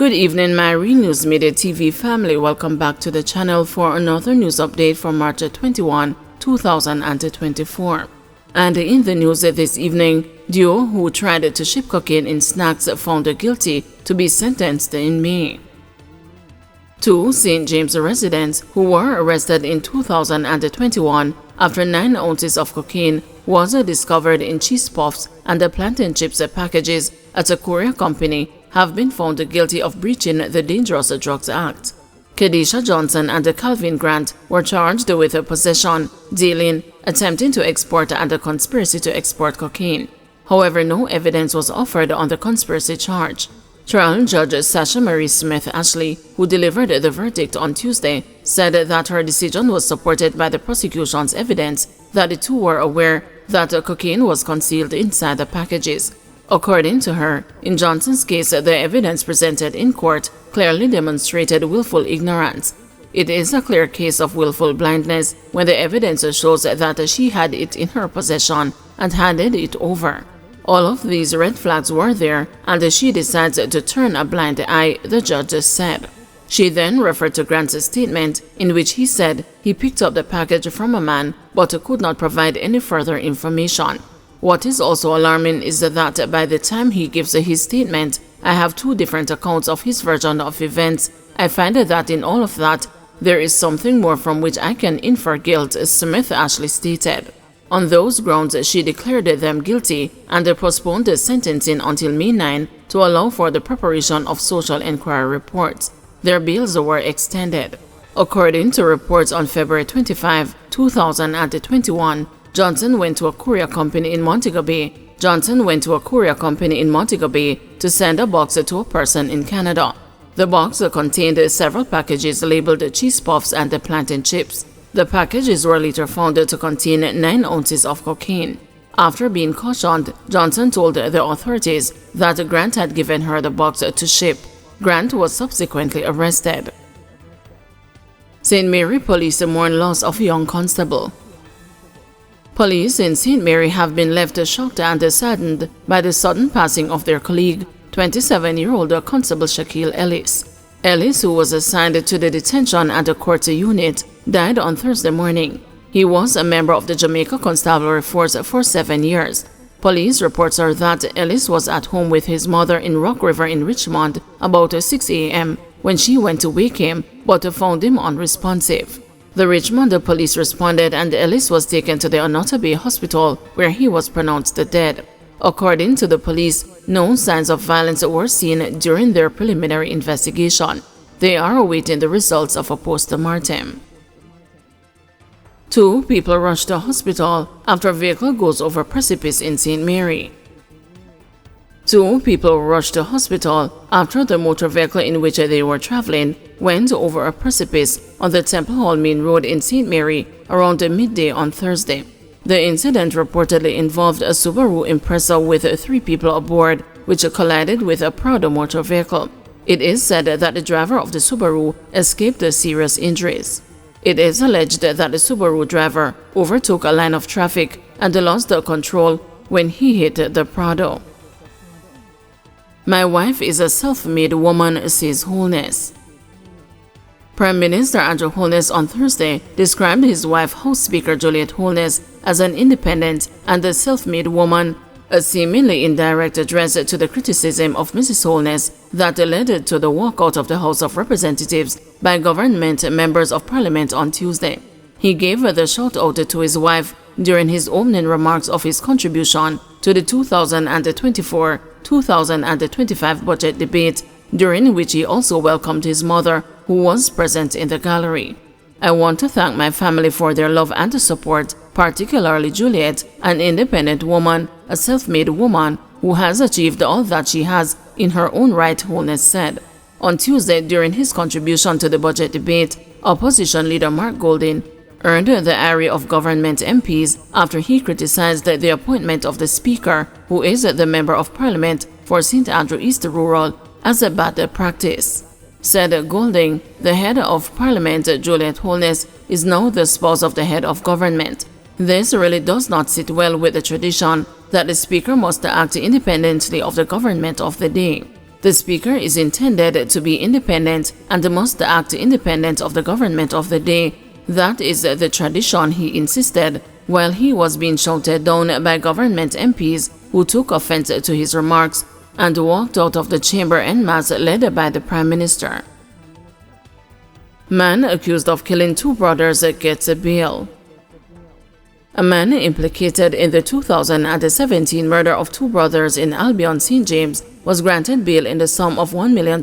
Good evening, my News Media TV family. Welcome back to the channel for another news update for March 21, 2024. And in the news this evening, duo who tried to ship cocaine in snacks found guilty to be sentenced in May. Two St. James residents who were arrested in 2021 after 9 ounces of cocaine was discovered in cheese puffs and plantain chips packages at a courier company have been found guilty of breaching the Dangerous Drugs Act. Kedisha Johnson and Calvin Grant were charged with possession, dealing, attempting to export, and a conspiracy to export cocaine. However, no evidence was offered on the conspiracy charge. Trial Judge Sasha Marie Smith Ashley, who delivered the verdict on Tuesday, said that her decision was supported by the prosecution's evidence that the two were aware that cocaine was concealed inside the packages. According to her, in Johnson's case, the evidence presented in court clearly demonstrated willful ignorance. It is a clear case of willful blindness when the evidence shows that she had it in her possession and handed it over. All of these red flags were there, and she decides to turn a blind eye, the judge said. She then referred to Grant's statement, in which he said he picked up the package from a man but could not provide any further information. What is also alarming is that by the time he gives his statement, I have 2 different accounts of his version of events. I find that in all of that, there is something more from which I can infer guilt, Smith Ashley stated. On those grounds, she declared them guilty and postponed the sentencing until May 9 to allow for the preparation of social inquiry reports. Their bails were extended. According to reports on February 25, 2021, Johnson went to a courier company in Montego Bay. To send a box to a person in Canada. The box contained several packages labeled cheese puffs and plantain chips. The packages were later found to contain 9 ounces of cocaine. After being cautioned, Johnson told the authorities that Grant had given her the box to ship. Grant was subsequently arrested. St. Mary police mourn loss of young constable. Police in St. Mary have been left shocked and saddened by the sudden passing of their colleague, 27-year-old Constable Shaquille Ellis. Ellis, who was assigned to the detention and court unit, died on Thursday morning. He was a member of the Jamaica Constabulary Force for 7 years. Police reports are that Ellis was at home with his mother in Rock River in Richmond about 6 a.m. when she went to wake him, but found him unresponsive. The Richmond police responded and Ellis was taken to the Onoto Bay Hospital where he was pronounced dead. According to the police, no signs of violence were seen during their preliminary investigation. They are awaiting the results of a post-mortem. 2 people rushed to hospital after vehicle goes over precipice in St. Mary. 2 people rushed to hospital after the motor vehicle in which they were traveling went over a precipice on the Temple Hall Main Road in St. Mary around midday on Thursday. The incident reportedly involved a Subaru Impreza with 3 people aboard, which collided with a Prado motor vehicle. It is said that the driver of the Subaru escaped serious injuries. It is alleged that the Subaru driver overtook a line of traffic and lost control when he hit the Prado. My wife is a self-made woman, says Holness. Prime Minister Andrew Holness on Thursday described his wife, House Speaker Juliette Holness, as an independent and a self-made woman, a seemingly indirect address to the criticism of Mrs. Holness that led to the walkout of the House of Representatives by government members of Parliament on Tuesday. He gave the shout-out to his wife during his opening remarks of his contribution to the 2024-2025 budget debate, during which he also welcomed his mother, who was present in the gallery. I want to thank my family for their love and support, particularly Juliette, an independent woman, a self-made woman who has achieved all that she has in her own right, Holness said. On Tuesday, during his contribution to the budget debate, opposition leader Mark Golding earned the ire of government MPs after he criticized the appointment of the Speaker, who is the Member of Parliament for St. Andrew East Rural, as a bad practice. Said Golding, the head of Parliament, Juliette Holness, is now the spouse of the head of government. This really does not sit well with the tradition that the Speaker must act independently of the government of the day. The Speaker is intended to be independent and must act independent of the government of the day. That is the tradition, he insisted, while he was being shouted down by government MPs who took offense to his remarks and walked out of the chamber en masse, led by the Prime Minister. Man accused of killing two brothers gets a bail. A man implicated in the 2017 murder of two brothers in Albion, St. James, was granted bail in the sum of $1 million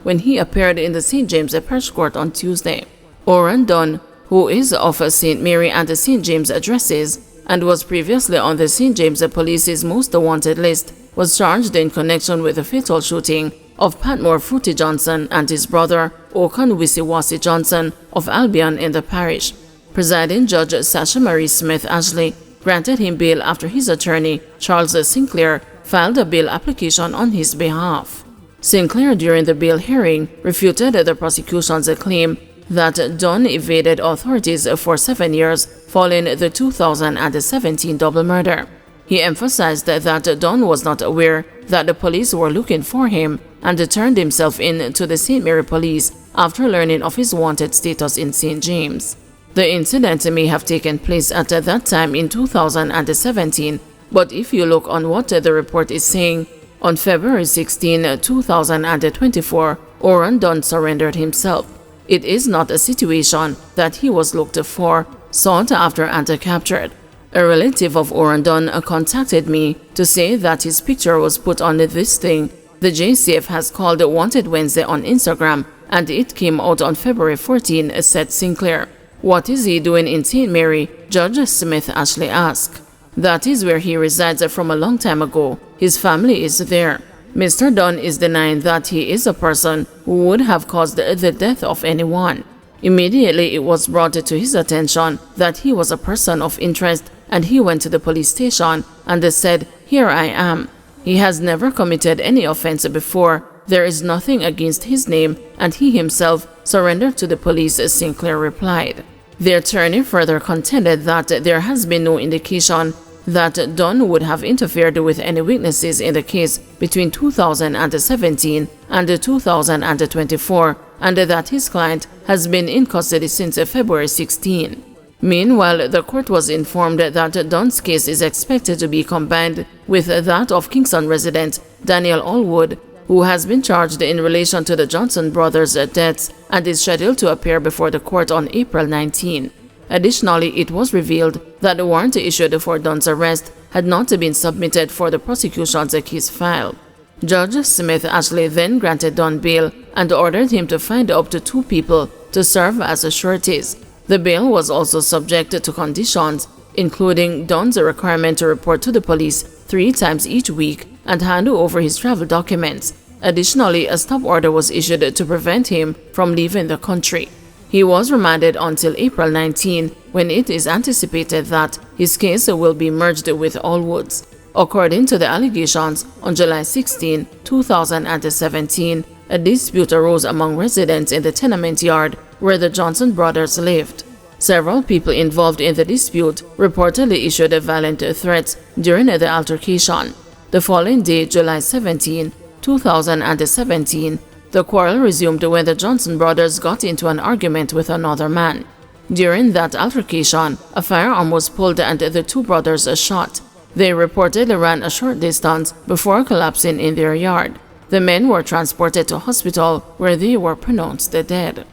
when he appeared in the St. James Parish Court on Tuesday. Oran Dunn, who is of St. Mary and St. James addresses and was previously on the St. James Police's most wanted list, was charged in connection with the fatal shooting of Patmore Fruity Johnson and his brother Okan Wisiwasi Johnson of Albion in the parish. Presiding Judge Sasha Marie Smith Ashley granted him bail after his attorney, Charles Sinclair, filed a bail application on his behalf. Sinclair, during the bail hearing, refuted the prosecution's claim that Dunn evaded authorities for 7 years following the 2017 double murder. He emphasized that Dunn was not aware that the police were looking for him and turned himself in to the St. Mary Police after learning of his wanted status in St. James. The incident may have taken place at that time in 2017, but if you look on what the report is saying, on February 16, 2024, Oran Dunn surrendered himself. It is not a situation that he was looked for, sought after and captured. A relative of Oran Dunn contacted me to say that his picture was put on this thing the JCF has called Wanted Wednesday on Instagram, and it came out on February 14, said Sinclair. What is he doing in St. Mary? Judge Smith Ashley asked. That is where he resides from a long time ago. His family is there. Mr. Dunn is denying that he is a person who would have caused the death of anyone. Immediately it was brought to his attention that he was a person of interest, and he went to the police station and said, "Here I am." He has never committed any offense before. There is nothing against his name, and he himself surrendered to the police, Sinclair replied. The attorney further contended that there has been no indication that Dunn would have interfered with any witnesses in the case between 2017 and 2024, and that his client has been in custody since February 16. Meanwhile, the court was informed that Dunn's case is expected to be combined with that of Kingston resident Daniel Allwood, who has been charged in relation to the Johnson brothers' deaths and is scheduled to appear before the court on April 19. Additionally, it was revealed that the warrant issued for Dunn's arrest had not been submitted for the prosecution's case file. Judge Smith Ashley then granted Dunn bail and ordered him to find up to 2 people to serve as sureties. The bail was also subject to conditions, including Dunn's requirement to report to the police 3 times each week and hand over his travel documents. Additionally, a stop order was issued to prevent him from leaving the country. He was remanded until April 19, when it is anticipated that his case will be merged with Allwood's. According to the allegations, on July 16, 2017, a dispute arose among residents in the tenement yard where the Johnson brothers lived. Several people involved in the dispute reportedly issued violent threats during the altercation. The following day, July 17, 2017, the quarrel resumed when the Johnson brothers got into an argument with another man. During that altercation, a firearm was pulled and the 2 brothers shot. They reportedly ran a short distance before collapsing in their yard. The men were transported to hospital where they were pronounced dead.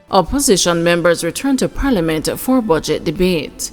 Opposition members return to Parliament for budget debate.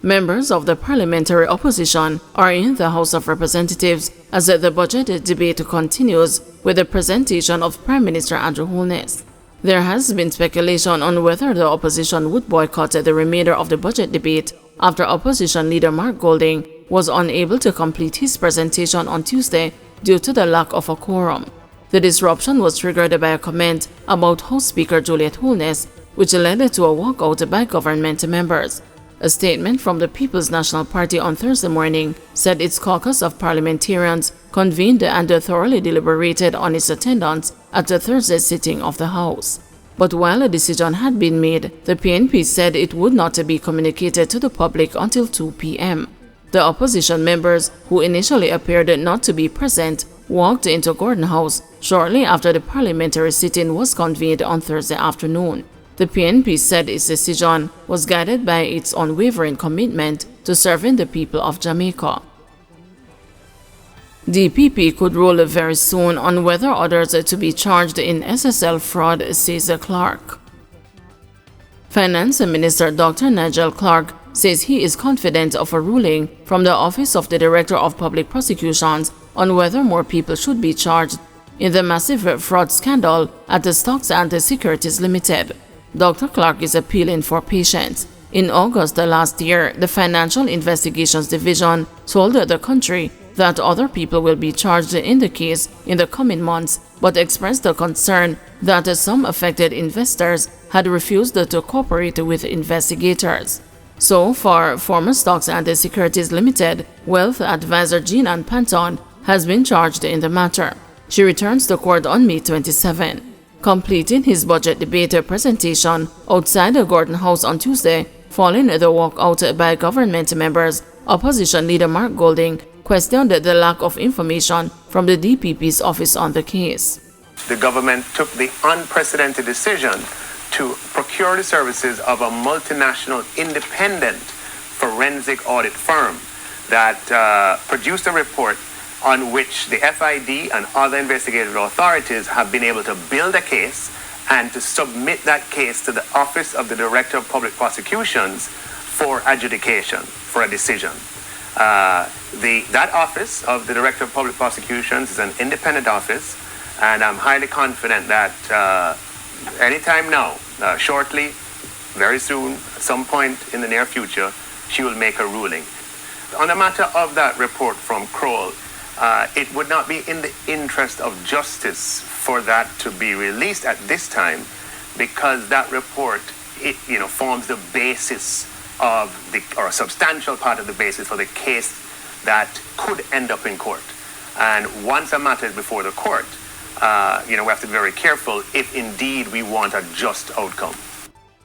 Members of the parliamentary opposition are in the House of Representatives as the budget debate continues with the presentation of Prime Minister Andrew Holness. There has been speculation on whether the opposition would boycott the remainder of the budget debate after opposition leader Mark Golding was unable to complete his presentation on Tuesday due to the lack of a quorum. The disruption was triggered by a comment about House Speaker Juliet Holness, which led to a walkout by government members. A statement from the People's National Party on Thursday morning said its caucus of parliamentarians convened and thoroughly deliberated on its attendance at the Thursday sitting of the House. But while a decision had been made, the PNP said it would not be communicated to the public until 2 p.m. The opposition members, who initially appeared not to be present, walked into Gordon House shortly after the parliamentary sitting was convened on Thursday afternoon. The PNP said its decision was guided by its unwavering commitment to serving the people of Jamaica. DPP could rule very soon on whether others to be charged in SSL fraud, says Clark. Finance Minister Dr. Nigel Clark says he is confident of a ruling from the Office of the Director of Public Prosecutions on whether more people should be charged in the massive fraud scandal at the Stocks and Securities Limited. Dr. Clark is appealing for patience. In August last year, the Financial Investigations Division told the country that other people will be charged in the case in the coming months, but expressed the concern that some affected investors had refused to cooperate with investigators. So far, former Stocks and Securities Limited wealth advisor Jean Panton has been charged in the matter. She returns to court on May 27. Completing his budget debate presentation outside the Gordon House on Tuesday, following the walkout by government members, opposition leader Mark Golding questioned the lack of information from the DPP's office on the case. The government took the unprecedented decision to procure the services of a multinational independent forensic audit firm that produced a report on which the FID and other investigative authorities have been able to build a case and to submit that case to the Office of the Director of Public Prosecutions for adjudication, for a decision. That Office of the Director of Public Prosecutions is an independent office, and I'm highly confident that anytime now, shortly, very soon, at some point in the near future, she will make a ruling. On the matter of that report from Kroll, it would not be in the interest of justice for that to be released at this time, because that report, forms the basis of or a substantial part of the basis for the case that could end up in court. And once a matter is before the court, we have to be very careful if indeed we want a just outcome.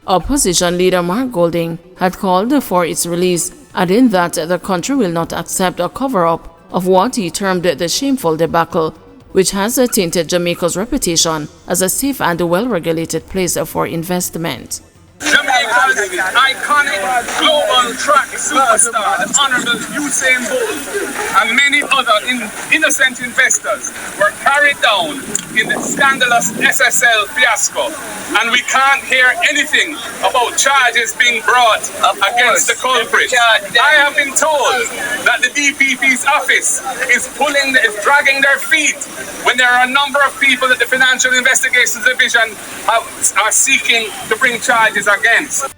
Opposition leader Mark Golding had called for its release, adding that the country will not accept a cover-up of what he termed the shameful debacle, which has tainted Jamaica's reputation as a safe and well-regulated place for investment. Jamaica's iconic global track superstar, the Honorable Usain Bolt, and many other innocent investors were carried down in the scandalous SSL fiasco, and we can't hear anything about charges being brought against the culprits. I have been told that the DPP's office is dragging their feet when there are a number of people that the Financial Investigations Division are seeking to bring charges against.